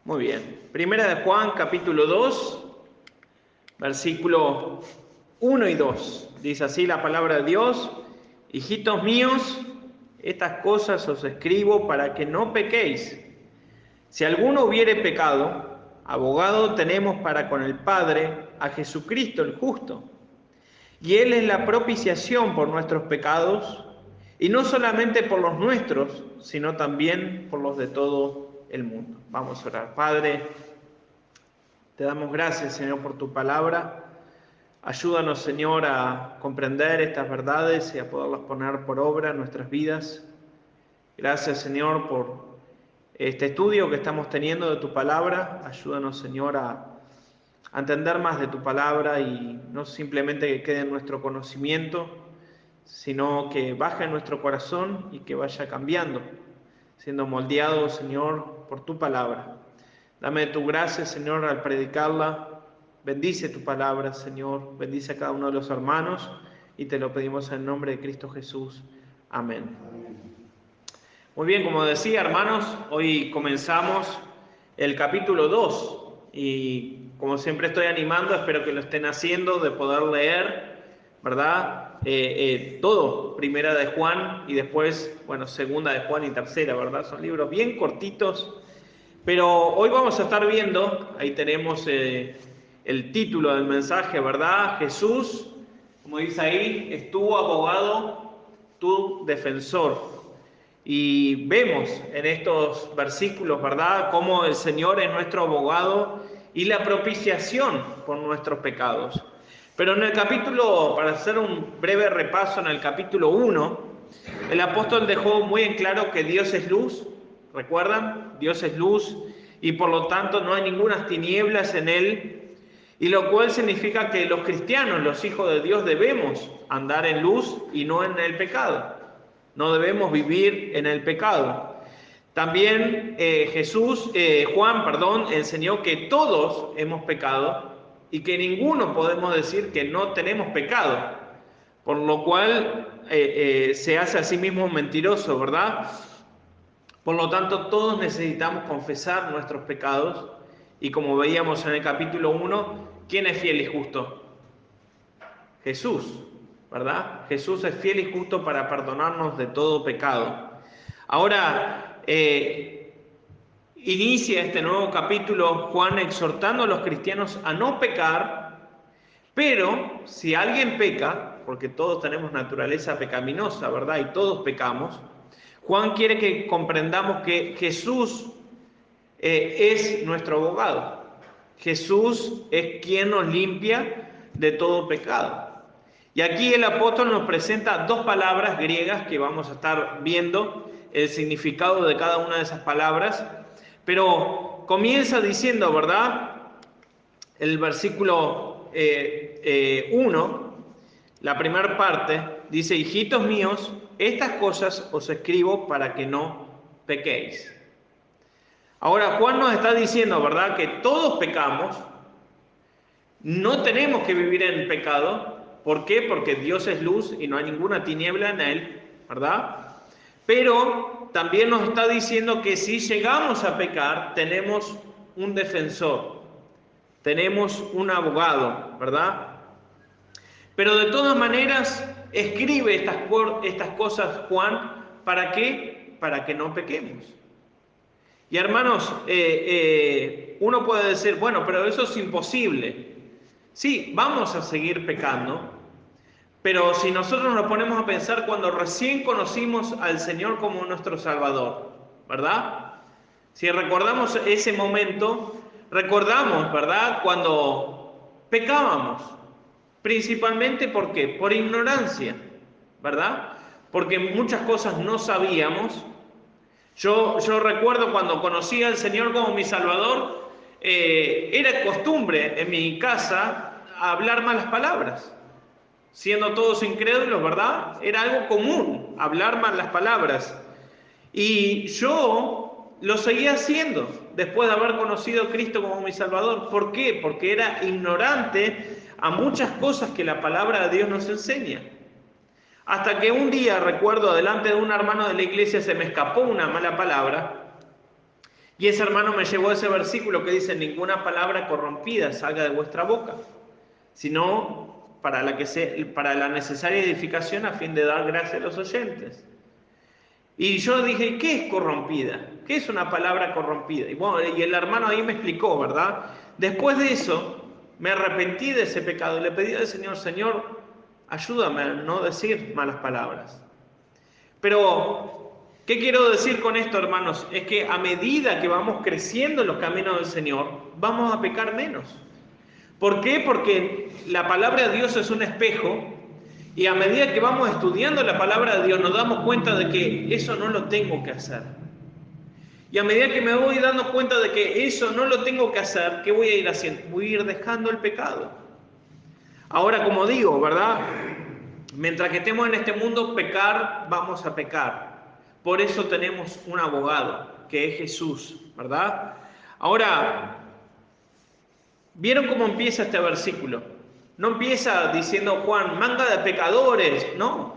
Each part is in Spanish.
Muy bien. Primera de Juan, capítulo 2, versículo 1 y 2. Dice así la palabra de Dios: Hijitos míos, estas cosas os escribo para que no pequéis. Si alguno hubiere pecado, abogado tenemos para con el Padre, a Jesucristo el justo. Y Él es la propiciación por nuestros pecados, y no solamente por los nuestros, sino también por los de todo el mundo. Vamos a orar. Padre, te damos gracias, Señor, por tu palabra. Ayúdanos, Señor, a comprender estas verdades y a poderlas poner por obra en nuestras vidas. Gracias, Señor, por este estudio que estamos teniendo de tu palabra. Ayúdanos, Señor, a entender más de tu palabra y no simplemente que quede en nuestro conocimiento, sino que baje en nuestro corazón y que vaya cambiando, siendo moldeado, Señor, por tu palabra. Dame tu gracia, Señor, al predicarla. Bendice tu palabra, Señor. Bendice a cada uno de los hermanos y te lo pedimos en nombre de Cristo Jesús. Amén. Muy bien, como decía, hermanos, hoy comenzamos el capítulo 2 y como siempre estoy animando, espero que lo estén haciendo, de poder leer, ¿verdad? Todo, primera de Juan y después, bueno, segunda de Juan y tercera, ¿verdad? Son libros bien cortitos, pero hoy vamos a estar viendo, ahí tenemos el título del mensaje, ¿verdad? Jesús, como dice ahí, es tu abogado, tu defensor. Y vemos en estos versículos, ¿verdad?, cómo el Señor es nuestro abogado y la propiciación por nuestros pecados. Pero en el capítulo, para hacer un breve repaso, en el capítulo 1, el apóstol dejó muy en claro que Dios es luz, ¿recuerdan? Dios es luz y por lo tanto no hay ninguna tinieblas en Él, y lo cual significa que los cristianos, los hijos de Dios, debemos andar en luz y no en el pecado. No debemos vivir en el pecado. También Juan, enseñó que todos hemos pecado y que ninguno podemos decir que no tenemos pecado, por lo cual se hace a sí mismo mentiroso, ¿verdad? Por lo tanto, todos necesitamos confesar nuestros pecados y como veíamos en el capítulo 1, ¿quién es fiel y justo? Jesús, ¿verdad? Jesús es fiel y justo para perdonarnos de todo pecado. Ahora, inicia este nuevo capítulo Juan exhortando a los cristianos a no pecar, pero si alguien peca, porque todos tenemos naturaleza pecaminosa, ¿verdad? Y todos pecamos, Juan quiere que comprendamos que Jesús es nuestro abogado. Jesús es quien nos limpia de todo pecado. Y aquí el apóstol nos presenta dos palabras griegas que vamos a estar viendo el significado de cada una de esas palabras, pero comienza diciendo, ¿verdad? El versículo 1, la primera parte, dice: hijitos míos, estas cosas os escribo para que no pequéis. Ahora Juan nos está diciendo, ¿verdad?, que todos pecamos, no tenemos que vivir en pecado. ¿Por qué? Porque Dios es luz y no hay ninguna tiniebla en Él, ¿verdad? Pero también nos está diciendo que si llegamos a pecar, tenemos un defensor, tenemos un abogado, ¿verdad? Pero de todas maneras, escribe estas cosas Juan, ¿para qué? Para que no pequemos. Y hermanos, uno puede decir, bueno, pero eso es imposible. Sí, vamos a seguir pecando, pero si nosotros nos ponemos a pensar cuando recién conocimos al Señor como nuestro Salvador, ¿verdad? Si recordamos ese momento, recordamos, ¿verdad?, cuando pecábamos. Principalmente, ¿por qué? Por ignorancia, ¿verdad? Porque muchas cosas no sabíamos. Yo recuerdo cuando conocí al Señor como mi Salvador, era costumbre en mi casa hablar malas palabras. Siendo todos incrédulos, ¿verdad? Era algo común hablar malas palabras. Y yo lo seguía haciendo después de haber conocido a Cristo como mi Salvador. ¿Por qué? Porque era ignorante a muchas cosas que la palabra de Dios nos enseña. Hasta que un día, recuerdo, delante de un hermano de la iglesia se me escapó una mala palabra Y ese hermano me llevó a ese versículo que dice: ninguna palabra corrompida salga de vuestra boca, sino para la necesaria edificación a fin de dar gracia a los oyentes. Y yo dije: ¿qué es corrompida? ¿Qué es una palabra corrompida? Y bueno, y el hermano ahí me explicó, ¿verdad? Después de eso, me arrepentí de ese pecado y le pedí al Señor: Señor, ayúdame a no decir malas palabras. Pero, ¿qué quiero decir con esto, hermanos? Es que a medida que vamos creciendo en los caminos del Señor, vamos a pecar menos. ¿Por qué? Porque la palabra de Dios es un espejo, y a medida que vamos estudiando la palabra de Dios nos damos cuenta de que eso no lo tengo que hacer. Y a medida que me voy dando cuenta de que eso no lo tengo que hacer, ¿qué voy a ir haciendo? Voy a ir dejando el pecado. Ahora, como digo, ¿verdad? Mientras que estemos en este mundo, pecar, vamos a pecar. Por eso tenemos un abogado, que es Jesús, ¿verdad? Ahora, ¿vieron cómo empieza este versículo? No empieza diciendo Juan, manga de pecadores, ¿no?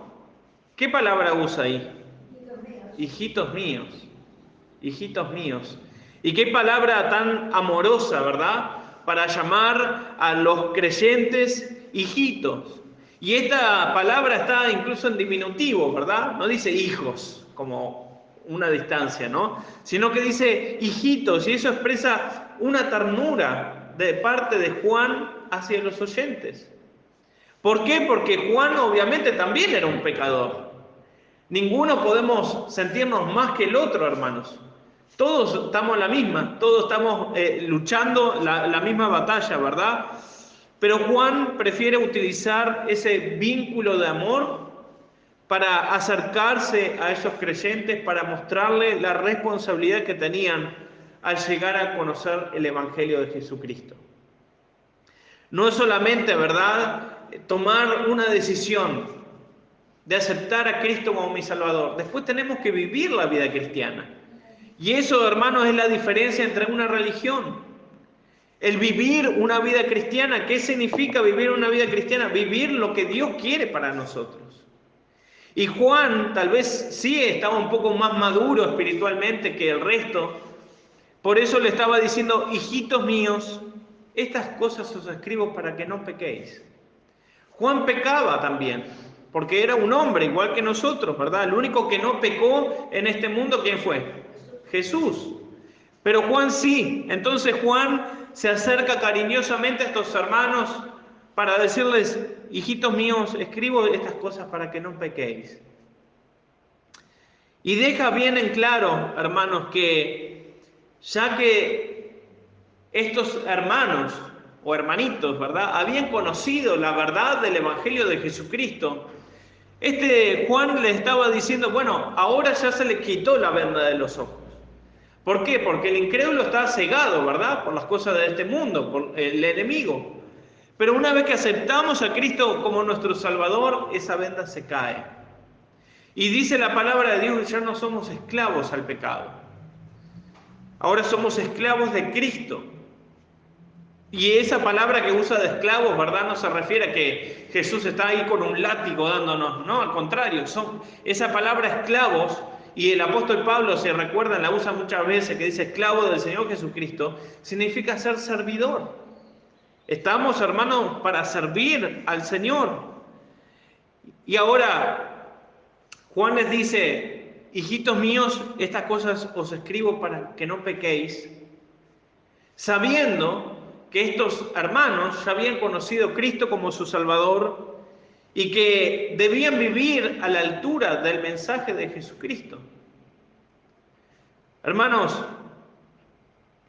¿Qué palabra usa ahí? Hijitos míos. Hijitos míos. Y qué palabra tan amorosa, ¿verdad? Para llamar a los creyentes hijitos. Y esta palabra está incluso en diminutivo, ¿verdad? No dice hijos, como una distancia, ¿no? Sino que dice hijitos, y eso expresa una ternura de parte de Juan hacia los oyentes. ¿Por qué? Porque Juan obviamente también era un pecador. Ninguno podemos sentirnos más que el otro, hermanos. Todos estamos en la misma, todos estamos luchando la misma batalla, ¿verdad? Pero Juan prefiere utilizar ese vínculo de amor para acercarse a esos creyentes, para mostrarles la responsabilidad que tenían al llegar a conocer el Evangelio de Jesucristo. No es solamente, ¿verdad?, tomar una decisión de aceptar a Cristo como mi Salvador. Después tenemos que vivir la vida cristiana. Y eso, hermanos, es la diferencia entre una religión. El vivir una vida cristiana, ¿qué significa vivir una vida cristiana? Vivir lo que Dios quiere para nosotros. Y Juan tal vez sí estaba un poco más maduro espiritualmente que el resto. Por eso le estaba diciendo: hijitos míos, estas cosas os escribo para que no pequéis. Juan pecaba también, porque era un hombre igual que nosotros, ¿verdad? El único que no pecó en este mundo, ¿quién fue? Jesús. Pero Juan sí. Entonces Juan se acerca cariñosamente a estos hermanos para decirles: hijitos míos, escribo estas cosas para que no pequéis. Y deja bien en claro, hermanos, que ya que estos hermanos o hermanitos, ¿verdad?, habían conocido la verdad del Evangelio de Jesucristo, Juan le estaba diciendo: bueno, ahora ya se le quitó la venda de los ojos. ¿Por qué? Porque el incrédulo está cegado, ¿verdad?, por las cosas de este mundo, por el enemigo. Pero una vez que aceptamos a Cristo como nuestro Salvador, esa venda se cae. Y dice la palabra de Dios que ya no somos esclavos al pecado. Ahora somos esclavos de Cristo. Y esa palabra que usa de esclavos, ¿verdad?, no se refiere a que Jesús está ahí con un látigo dándonos, no, al contrario, esa palabra esclavos, y el apóstol Pablo, si recuerdan, la usa muchas veces, que dice esclavo del Señor Jesucristo, significa ser servidor. Estamos, hermanos, para servir al Señor. Y ahora, Juan les dice: hijitos míos, estas cosas os escribo para que no pequéis, sabiendo que estos hermanos ya habían conocido a Cristo como su Salvador y que debían vivir a la altura del mensaje de Jesucristo. Hermanos,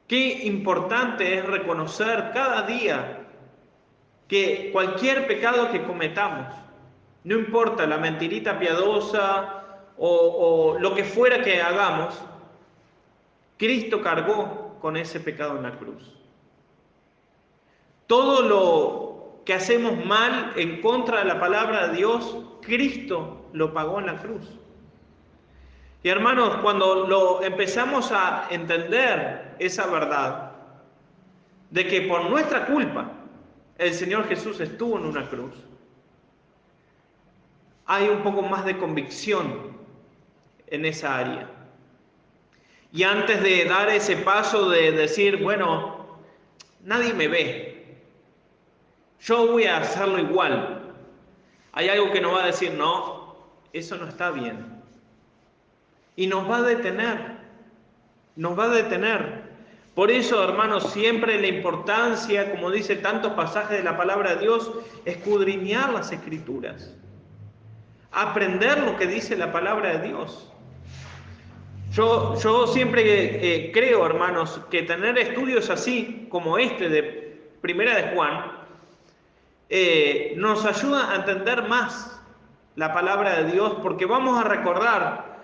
qué importante es reconocer cada día que cualquier pecado que cometamos, no importa la mentirita piadosa o lo que fuera que hagamos, Cristo cargó con ese pecado en la cruz. Todo lo que hacemos mal en contra de la palabra de Dios, Cristo lo pagó en la cruz. Y hermanos, cuando lo empezamos a entender esa verdad, de que por nuestra culpa el Señor Jesús estuvo en una cruz, hay un poco más de convicción en esa área. Y antes de dar ese paso de decir, bueno, nadie me ve, yo voy a hacerlo igual, hay algo que nos va a decir, no, eso no está bien. Y nos va a detener, nos va a detener. Por eso, hermanos, siempre la importancia, como dice tantos pasajes de la palabra de Dios, escudriñar las Escrituras. Aprender lo que dice la palabra de Dios. Yo siempre creo, hermanos, que tener estudios así como este de Primera de Juan nos ayuda a entender más la palabra de Dios, porque vamos a recordar,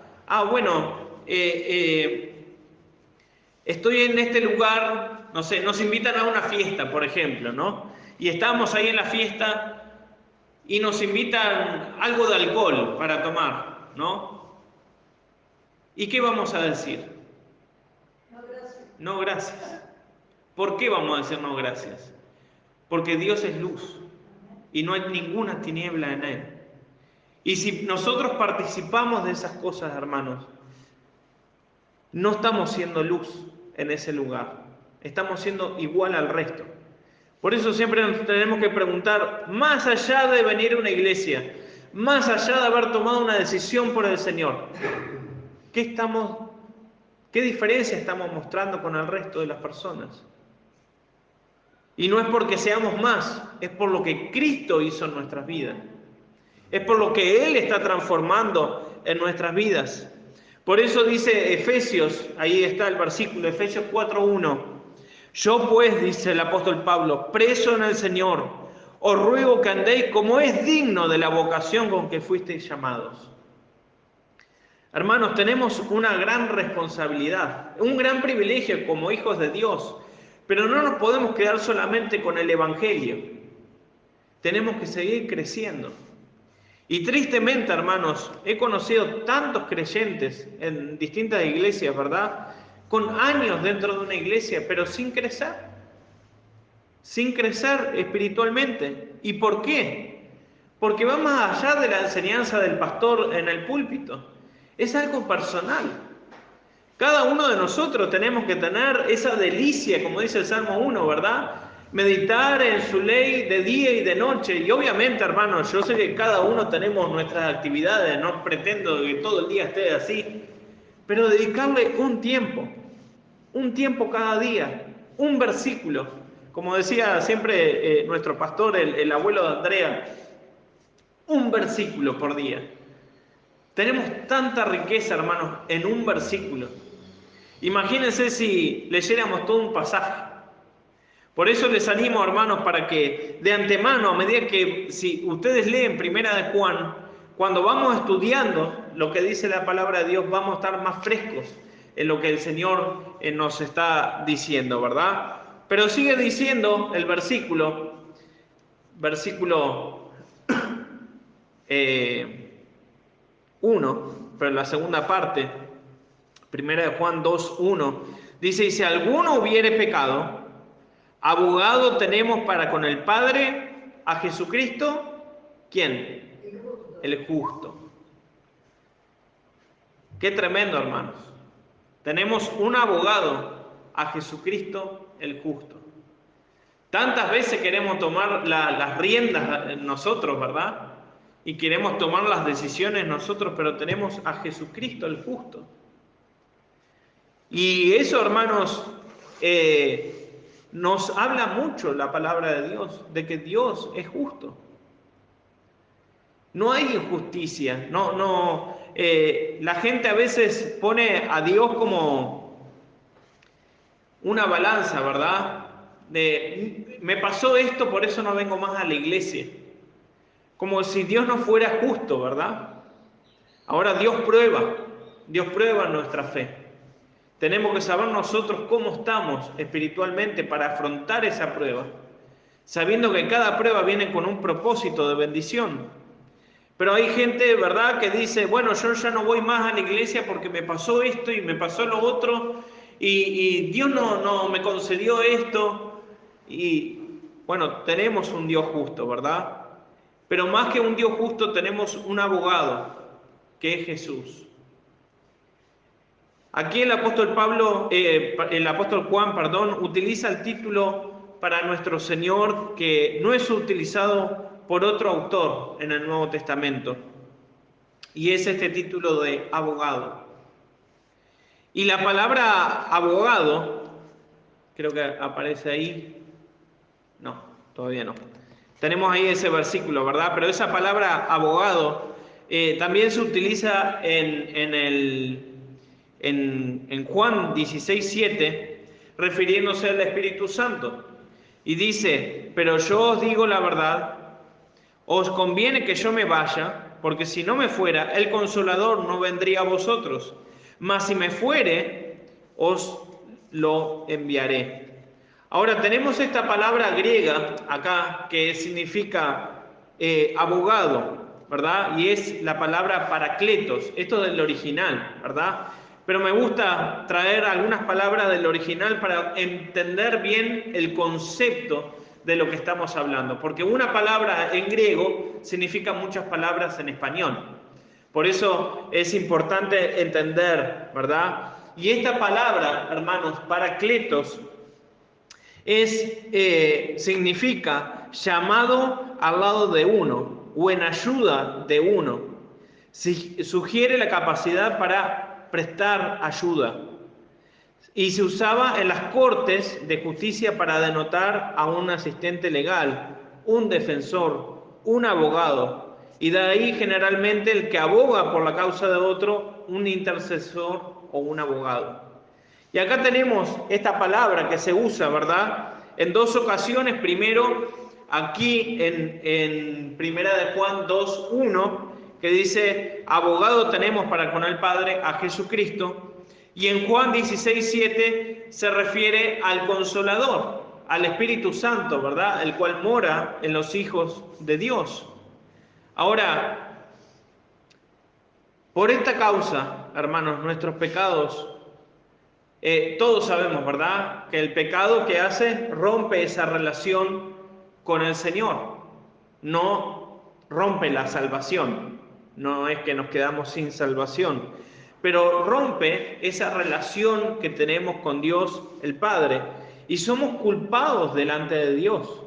estoy en este lugar, no sé, nos invitan a una fiesta, por ejemplo, ¿no? Y estamos ahí en la fiesta y nos invitan algo de alcohol para tomar, ¿no? ¿Y qué vamos a decir? No, gracias. No, gracias. ¿Por qué vamos a decir no, gracias? Porque Dios es luz y no hay ninguna tiniebla en Él. Y si nosotros participamos de esas cosas, hermanos, no estamos siendo luz en ese lugar. Estamos siendo igual al resto. Por eso siempre nos tenemos que preguntar, más allá de venir a una iglesia, más allá de haber tomado una decisión por el Señor, ¿qué diferencia estamos mostrando con el resto de las personas? Y no es porque seamos más, es por lo que Cristo hizo en nuestras vidas. Es por lo que Él está transformando en nuestras vidas. Por eso dice Efesios, ahí está el versículo, Efesios 4:1. Yo pues, dice el apóstol Pablo, preso en el Señor, os ruego que andéis como es digno de la vocación con que fuisteis llamados. Hermanos, tenemos una gran responsabilidad, un gran privilegio como hijos de Dios, pero no nos podemos quedar solamente con el Evangelio. Tenemos que seguir creciendo. Y tristemente, hermanos, he conocido tantos creyentes en distintas iglesias, ¿verdad? Con años dentro de una iglesia, pero sin crecer espiritualmente. ¿Y por qué? Porque va más allá de la enseñanza del pastor en el púlpito. Es algo personal. Cada uno de nosotros tenemos que tener esa delicia, como dice el Salmo 1, ¿verdad? Meditar en su ley de día y de noche. Y obviamente, hermanos, yo sé que cada uno tenemos nuestras actividades, no pretendo que todo el día esté así, pero dedicarle un tiempo cada día, un versículo. Como decía siempre nuestro pastor, el abuelo de Andrea, un versículo por día. Tenemos tanta riqueza, hermanos, en un versículo. Imagínense si leyéramos todo un pasaje. Por eso les animo, hermanos, para que de antemano, a medida que si ustedes leen Primera de Juan, cuando vamos estudiando lo que dice la palabra de Dios, vamos a estar más frescos en lo que el Señor nos está diciendo, ¿verdad? Pero sigue diciendo el versículo 1, pero en la segunda parte, Primera de Juan 2:1, dice, y si alguno hubiere pecado, abogado tenemos para con el Padre a Jesucristo, ¿quién? El justo. Qué tremendo, hermanos. Tenemos un abogado, a Jesucristo el justo. Tantas veces queremos tomar las riendas nosotros, ¿verdad? Y queremos tomar las decisiones nosotros, pero tenemos a Jesucristo el justo. Y eso, hermanos, nos habla mucho la palabra de Dios, de que Dios es justo. No hay injusticia, la gente a veces pone a Dios como una balanza, ¿verdad? Me pasó esto, por eso no vengo más a la iglesia. Como si Dios no fuera justo, ¿verdad? Ahora Dios prueba nuestra fe. Tenemos que saber nosotros cómo estamos espiritualmente para afrontar esa prueba, sabiendo que cada prueba viene con un propósito de bendición. Pero hay gente, ¿verdad?, que dice, bueno, yo ya no voy más a la iglesia porque me pasó esto y me pasó lo otro, y Dios no me concedió esto. Y bueno, tenemos un Dios justo, ¿verdad? Pero más que un Dios justo tenemos un abogado, que es Jesús. Aquí el apóstol el apóstol Juan, perdón, utiliza el título para nuestro Señor que no es utilizado por otro autor en el Nuevo Testamento. Y es este título de abogado. Y la palabra abogado, creo que aparece ahí. No, todavía no. Tenemos ahí ese versículo, ¿verdad? Pero esa palabra abogado también se utiliza en Juan 16:7, refiriéndose al Espíritu Santo. Y dice, pero yo os digo la verdad, os conviene que yo me vaya, porque si no me fuera, el Consolador no vendría a vosotros. Mas si me fuere, os lo enviaré. Ahora tenemos esta palabra griega acá que significa abogado, ¿verdad? Y es la palabra paracletos. Esto es del original, ¿verdad? Pero me gusta traer algunas palabras del original para entender bien el concepto de lo que estamos hablando. Porque una palabra en griego significa muchas palabras en español. Por eso es importante entender, ¿verdad? Y esta palabra, hermanos, paracletos, significa llamado al lado de uno o en ayuda de uno. Sugiere la capacidad para prestar ayuda. Y se usaba en las cortes de justicia para denotar a un asistente legal, un defensor, un abogado. Y de ahí generalmente el que aboga por la causa de otro, un intercesor o un abogado. Y acá tenemos esta palabra que se usa, ¿verdad? En dos ocasiones. Primero, aquí en Primera de Juan 2:1, que dice, abogado tenemos para con el Padre a Jesucristo. Y en Juan 16:7 se refiere al Consolador, al Espíritu Santo, ¿verdad? El cual mora en los hijos de Dios. Ahora, por esta causa, hermanos, nuestros pecados, todos sabemos, ¿verdad?, que el pecado que hace rompe esa relación con el Señor. No rompe la salvación. No es que nos quedamos sin salvación, pero rompe esa relación que tenemos con Dios el Padre y somos culpados delante de Dios.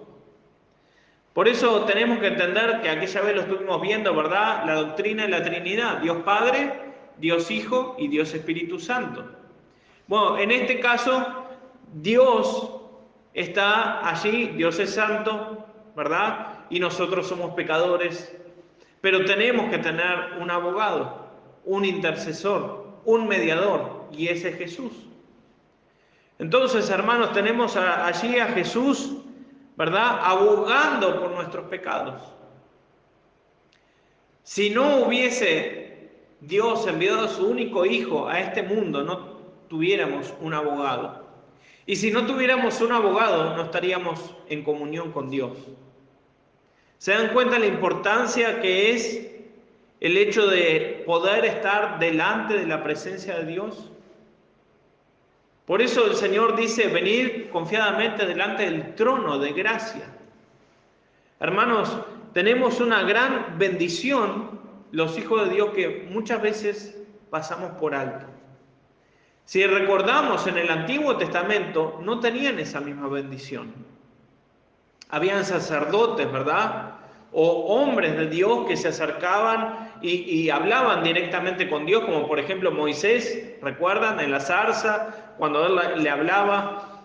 Por eso tenemos que entender que aquella vez lo estuvimos viendo, ¿verdad?, la doctrina de la Trinidad: Dios Padre, Dios Hijo y Dios Espíritu Santo. Bueno, en este caso, Dios está allí, Dios es santo, ¿verdad? Y nosotros somos pecadores, pero tenemos que tener un abogado, un intercesor, un mediador, y ese es Jesús. Entonces, hermanos, tenemos allí a Jesús, ¿verdad?, abogando por nuestros pecados. Si no hubiese Dios enviado a su único Hijo a este mundo, no tuviéramos un abogado. Y si no tuviéramos un abogado, no estaríamos en comunión con Dios. ¿Se dan cuenta la importancia que es el hecho de poder estar delante de la presencia de Dios? Por eso el Señor dice, venid confiadamente delante del trono de gracia. Hermanos, tenemos una gran bendición, los hijos de Dios, que muchas veces pasamos por alto. Si recordamos, en el Antiguo Testamento no tenían esa misma bendición. Habían sacerdotes, ¿verdad?, o hombres de Dios que se acercaban y hablaban directamente con Dios, como por ejemplo Moisés, ¿recuerdan?, en la zarza, cuando él le hablaba.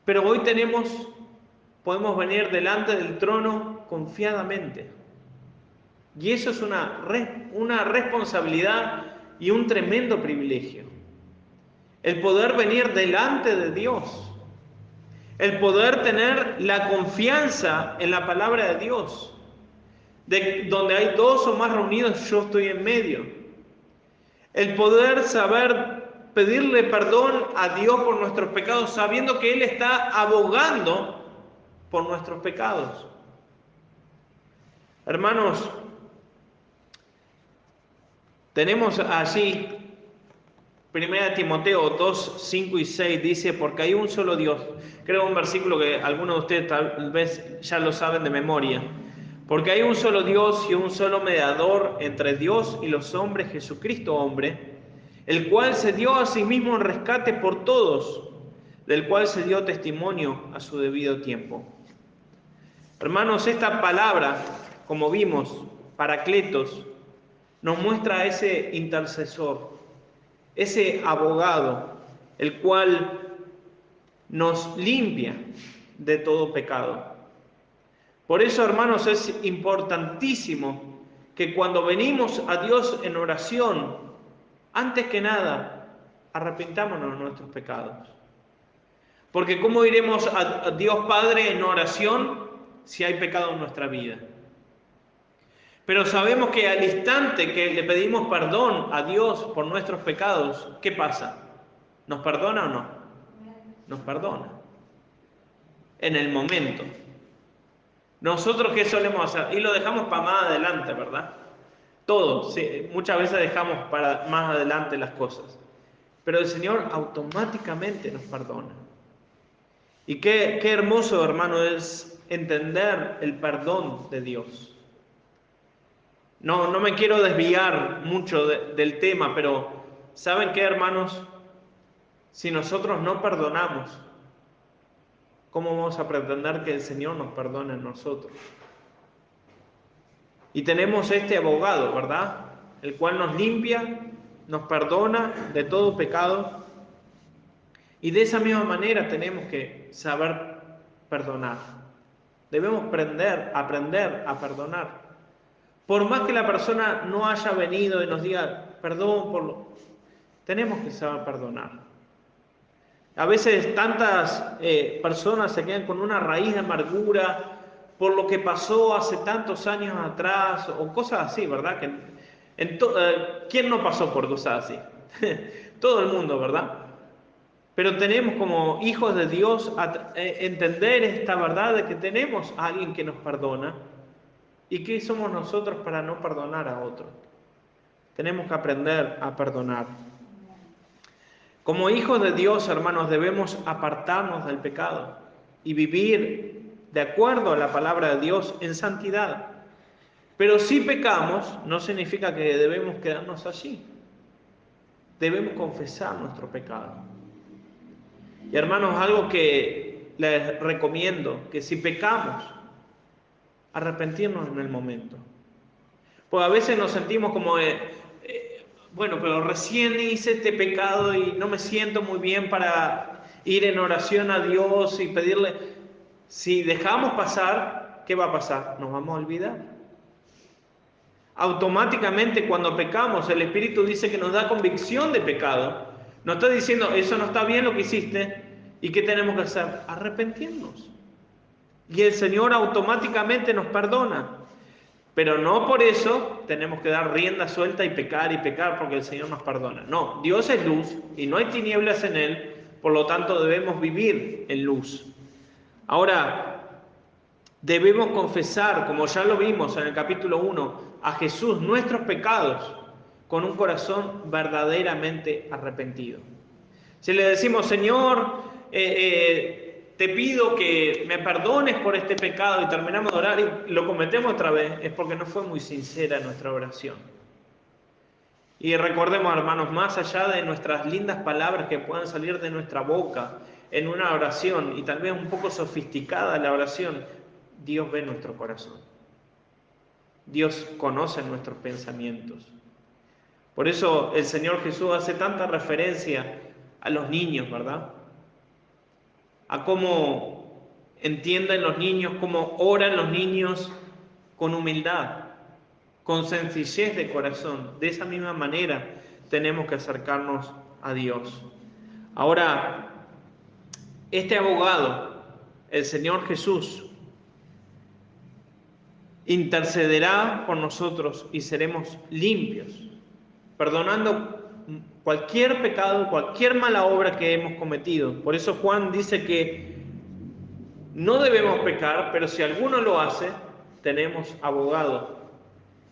Pero hoy podemos venir delante del trono confiadamente. Y eso es una responsabilidad y un tremendo privilegio. El poder venir delante de Dios. El poder tener la confianza en la palabra de Dios. Donde hay dos o más reunidos, yo estoy en medio. El poder saber pedirle perdón a Dios por nuestros pecados, sabiendo que Él está abogando por nuestros pecados. Hermanos, tenemos allí 1 Timoteo 2, 5 y 6, dice, porque hay un solo Dios. Creo un versículo que algunos de ustedes tal vez ya lo saben de memoria. Porque hay un solo Dios y un solo mediador entre Dios y los hombres, Jesucristo hombre, el cual se dio a sí mismo en rescate por todos, del cual se dio testimonio a su debido tiempo. Hermanos, esta palabra, como vimos, Paracletos, nos muestra a ese intercesor, ese abogado, el cual nos limpia de todo pecado. Por eso, hermanos, es importantísimo que cuando venimos a Dios en oración, antes que nada, arrepintámonos de nuestros pecados. Porque ¿cómo iremos a Dios Padre en oración si hay pecado en nuestra vida? Pero sabemos que al instante que le pedimos perdón a Dios por nuestros pecados, ¿qué pasa? ¿Nos perdona o no? Nos perdona. En el momento. ¿Nosotros qué solemos hacer? Y lo dejamos para más adelante, ¿verdad? Todos, sí, muchas veces dejamos para más adelante las cosas. Pero el Señor automáticamente nos perdona. Y qué hermoso, hermano, es entender el perdón de Dios. No me quiero desviar mucho del tema, pero ¿saben qué, hermanos? Si nosotros no perdonamos, ¿cómo vamos a pretender que el Señor nos perdone a nosotros? Y tenemos este abogado, ¿verdad? El cual nos limpia, nos perdona de todo pecado. Y de esa misma manera tenemos que saber perdonar. Debemos aprender a perdonar. Por más que la persona no haya venido y nos diga perdón, tenemos que saber perdonar. A veces tantas personas se quedan con una raíz de amargura por lo que pasó hace tantos años atrás o cosas así, ¿verdad? ¿Quién no pasó por cosas así? Todo el mundo, ¿verdad? Pero tenemos como hijos de Dios entender esta verdad de que tenemos a alguien que nos perdona. ¿Y qué somos nosotros para no perdonar a otros? Tenemos que aprender a perdonar. Como hijos de Dios, hermanos, debemos apartarnos del pecado y vivir de acuerdo a la palabra de Dios en santidad. Pero si pecamos, no significa que debemos quedarnos allí. Debemos confesar nuestro pecado. Y hermanos, algo que les recomiendo, que si pecamos, arrepentirnos en el momento. Pues a veces nos sentimos como, bueno, pero recién hice este pecado y no me siento muy bien para ir en oración a Dios y pedirle. Si dejamos pasar, ¿qué va a pasar? Nos vamos a olvidar. Automáticamente cuando pecamos, el Espíritu dice que nos da convicción de pecado. Nos está diciendo, eso no está bien lo que hiciste. ¿Y qué tenemos que hacer? Arrepentirnos. Y el Señor automáticamente nos perdona. Pero no por eso tenemos que dar rienda suelta y pecar porque el Señor nos perdona. No, Dios es luz y no hay tinieblas en Él, por lo tanto debemos vivir en luz. Ahora, debemos confesar, como ya lo vimos en el capítulo 1, a Jesús nuestros pecados con un corazón verdaderamente arrepentido. Si le decimos, Señor, te pido que me perdones por este pecado y terminamos de orar y lo cometemos otra vez, es porque no fue muy sincera nuestra oración. Y recordemos, hermanos, más allá de nuestras lindas palabras que puedan salir de nuestra boca en una oración y tal vez un poco sofisticada la oración, Dios ve nuestro corazón. Dios conoce nuestros pensamientos. Por eso el Señor Jesús hace tanta referencia a los niños, ¿verdad? A cómo entienden los niños, cómo oran los niños con humildad, con sencillez de corazón. De esa misma manera tenemos que acercarnos a Dios. Ahora, este abogado, el Señor Jesús, intercederá por nosotros y seremos limpios, perdonando cualquier pecado, cualquier mala obra que hemos cometido. Por eso Juan dice que no debemos pecar, pero si alguno lo hace, tenemos abogado,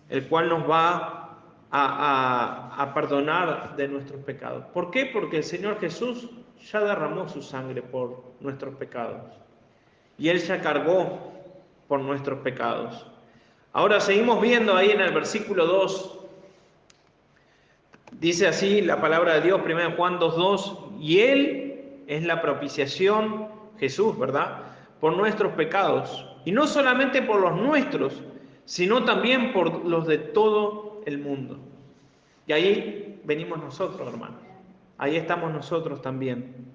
el cual nos va a perdonar de nuestros pecados. ¿Por qué? Porque el Señor Jesús ya derramó su sangre por nuestros pecados. Y Él ya cargó por nuestros pecados. Ahora seguimos viendo ahí en el versículo 2 Dice así la palabra de Dios, 1 Juan 2:2, y Él es la propiciación, Jesús, ¿verdad? Por nuestros pecados. Y no solamente por los nuestros, sino también por los de todo el mundo. Y ahí venimos nosotros, hermanos. Ahí estamos nosotros también.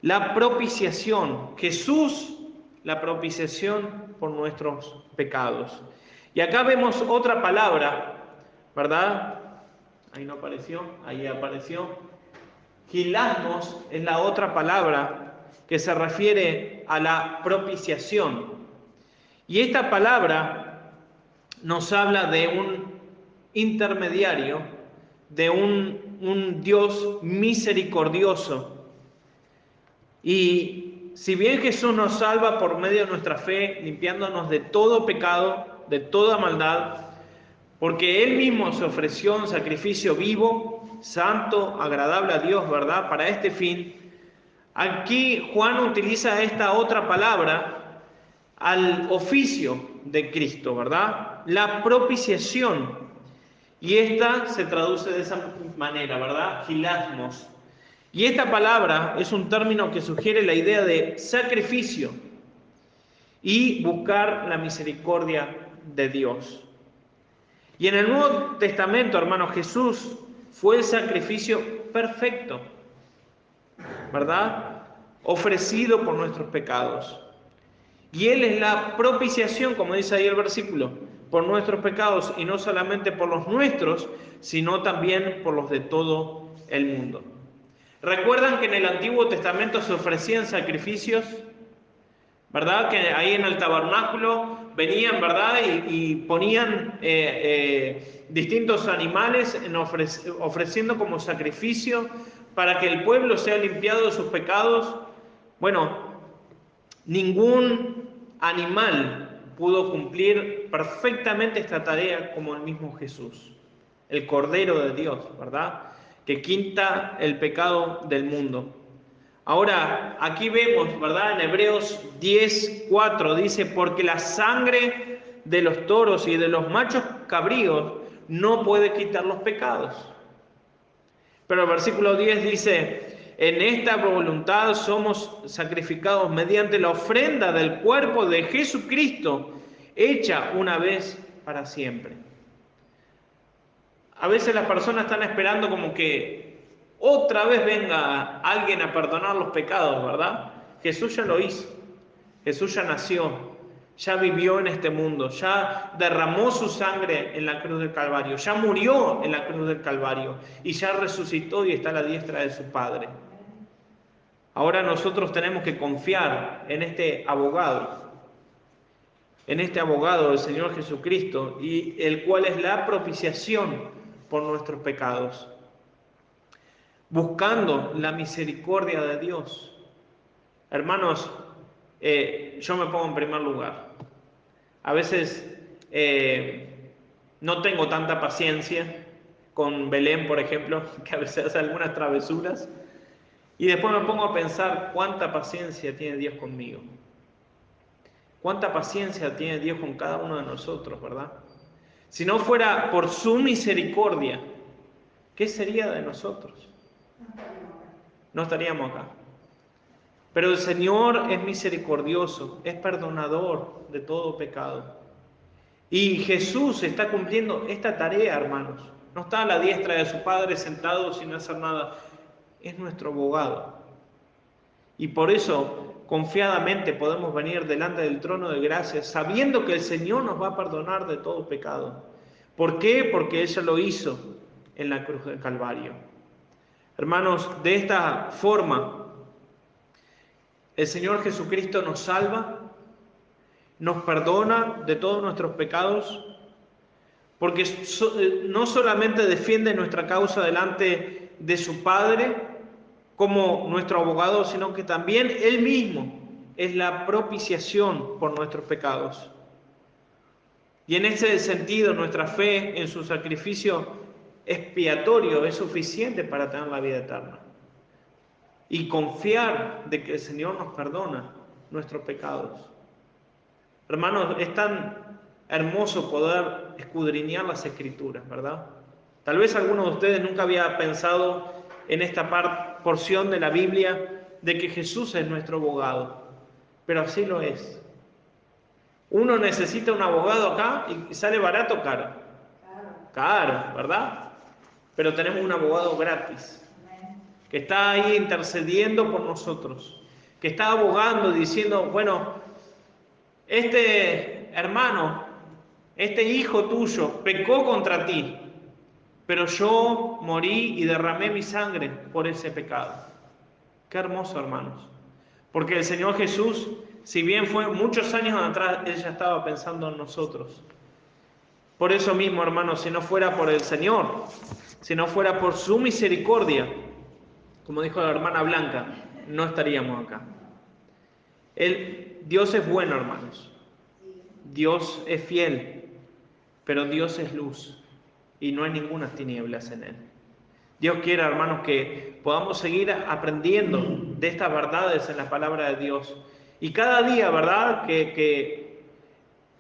La propiciación, Jesús, la propiciación por nuestros pecados. Y acá vemos otra palabra, ¿verdad? Ahí no apareció, ahí apareció. Hilasmos es la otra palabra que se refiere a la propiciación. Y esta palabra nos habla de un intermediario, de un Dios misericordioso. Y si bien Jesús nos salva por medio de nuestra fe, limpiándonos de todo pecado, de toda maldad, porque Él mismo se ofreció un sacrificio vivo, santo, agradable a Dios, ¿verdad? Para este fin. Aquí Juan utiliza esta otra palabra al oficio de Cristo, ¿verdad? La propiciación. Y esta se traduce de esa manera, ¿verdad? Hilasmos. Y esta palabra es un término que sugiere la idea de sacrificio y buscar la misericordia de Dios. Y en el Nuevo Testamento, hermanos, Jesús fue el sacrificio perfecto, ¿verdad? Ofrecido por nuestros pecados. Y Él es la propiciación, como dice ahí el versículo, por nuestros pecados, y no solamente por los nuestros, sino también por los de todo el mundo. ¿Recuerdan que en el Antiguo Testamento se ofrecían sacrificios? ¿Verdad? Que ahí en el tabernáculo venían, ¿verdad? Y ponían distintos animales ofreciendo como sacrificio para que el pueblo sea limpiado de sus pecados. Bueno, ningún animal pudo cumplir perfectamente esta tarea como el mismo Jesús, el Cordero de Dios, ¿verdad? Que quita el pecado del mundo. Ahora, aquí vemos, ¿verdad? En Hebreos 10:4 dice, porque la sangre de los toros y de los machos cabríos no puede quitar los pecados. Pero el versículo 10 dice, en esta voluntad somos sacrificados mediante la ofrenda del cuerpo de Jesucristo, hecha una vez para siempre. A veces las personas están esperando como que otra vez venga alguien a perdonar los pecados, ¿verdad? Jesús ya lo hizo. Jesús ya nació, ya vivió en este mundo, ya derramó su sangre en la cruz del Calvario, ya murió en la cruz del Calvario y ya resucitó y está a la diestra de su Padre. Ahora nosotros tenemos que confiar en este abogado del Señor Jesucristo, y el cual es la propiciación por nuestros pecados, buscando la misericordia de Dios. Hermanos, yo me pongo en primer lugar. A veces no tengo tanta paciencia con Belén, por ejemplo, que a veces hace algunas travesuras, y después me pongo a pensar cuánta paciencia tiene Dios conmigo. Cuánta paciencia tiene Dios con cada uno de nosotros, ¿verdad? Si no fuera por su misericordia, ¿qué sería de nosotros? No estaríamos acá. Pero el Señor es misericordioso, es perdonador de todo pecado. Y Jesús está cumpliendo esta tarea, hermanos. No está a la diestra de su Padre sentado sin hacer nada. Es nuestro abogado. Y por eso, confiadamente podemos venir delante del trono de gracia, sabiendo que el Señor nos va a perdonar de todo pecado. ¿Por qué? Porque Él ya lo hizo en la cruz del Calvario. Hermanos, de esta forma, el Señor Jesucristo nos salva, nos perdona de todos nuestros pecados, porque no solamente defiende nuestra causa delante de su Padre como nuestro abogado, sino que también Él mismo es la propiciación por nuestros pecados. Y en ese sentido, nuestra fe en su sacrificio expiatorio es suficiente para tener la vida eterna. Y confiar de que el Señor nos perdona nuestros pecados. Hermanos, es tan hermoso poder escudriñar las Escrituras, ¿verdad? Tal vez alguno de ustedes nunca había pensado en esta porción de la Biblia de que Jesús es nuestro abogado, pero así lo es. Uno necesita un abogado acá y sale barato o caro. Caro, ¿verdad? Pero tenemos un abogado gratis, que está ahí intercediendo por nosotros, que está abogando, diciendo, bueno, este hermano, este hijo tuyo pecó contra ti, pero yo morí y derramé mi sangre por ese pecado. Qué hermoso, hermanos. Porque el Señor Jesús, si bien fue muchos años atrás, Él ya estaba pensando en nosotros. Por eso mismo, hermanos, si no fuera por el Señor, si no fuera por su misericordia, como dijo la hermana Blanca, no estaríamos acá. Dios es bueno, hermanos. Dios es fiel, pero Dios es luz y no hay ninguna tinieblas en Él. Dios quiere, hermanos, que podamos seguir aprendiendo de estas verdades en la palabra de Dios. Y cada día, ¿verdad?, que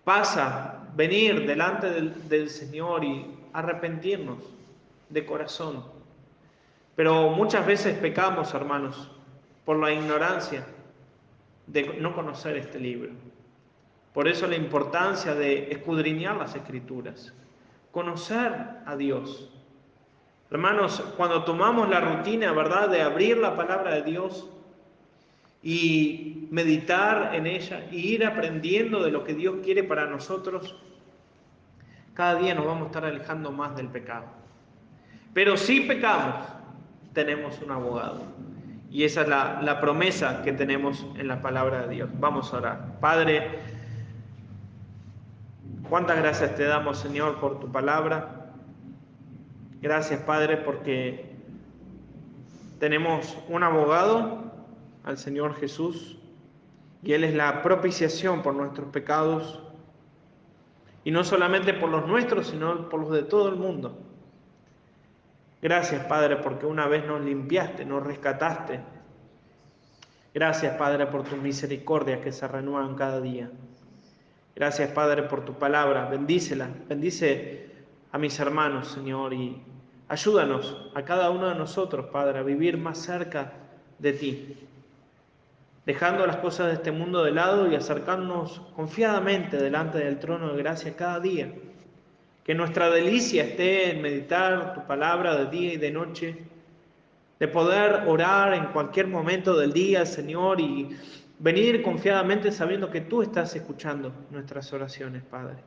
pasa, venir delante del Señor y arrepentirnos de corazón. Pero muchas veces pecamos, hermanos, por la ignorancia de no conocer este libro. Por eso la importancia de escudriñar las Escrituras, conocer a Dios. Hermanos, cuando tomamos la rutina, ¿verdad?, de abrir la palabra de Dios y meditar en ella y ir aprendiendo de lo que Dios quiere para nosotros, cada día nos vamos a estar alejando más del pecado. Pero si pecamos, tenemos un abogado. Y esa es la promesa que tenemos en la palabra de Dios. Vamos a orar. Padre, cuántas gracias te damos, Señor, por tu palabra. Gracias, Padre, porque tenemos un abogado, al Señor Jesús, y Él es la propiciación por nuestros pecados, y no solamente por los nuestros, sino por los de todo el mundo. Gracias, Padre, porque una vez nos limpiaste, nos rescataste. Gracias, Padre, por tus misericordias que se renuevan cada día. Gracias, Padre, por tu palabra. Bendícela, bendice a mis hermanos, Señor, y ayúdanos a cada uno de nosotros, Padre, a vivir más cerca de ti, dejando las cosas de este mundo de lado y acercarnos confiadamente delante del trono de gracia cada día. Que nuestra delicia esté en meditar tu palabra de día y de noche, de poder orar en cualquier momento del día, Señor, y venir confiadamente sabiendo que tú estás escuchando nuestras oraciones, Padre.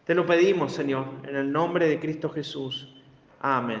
Te lo pedimos, Señor, en el nombre de Cristo Jesús. Amén.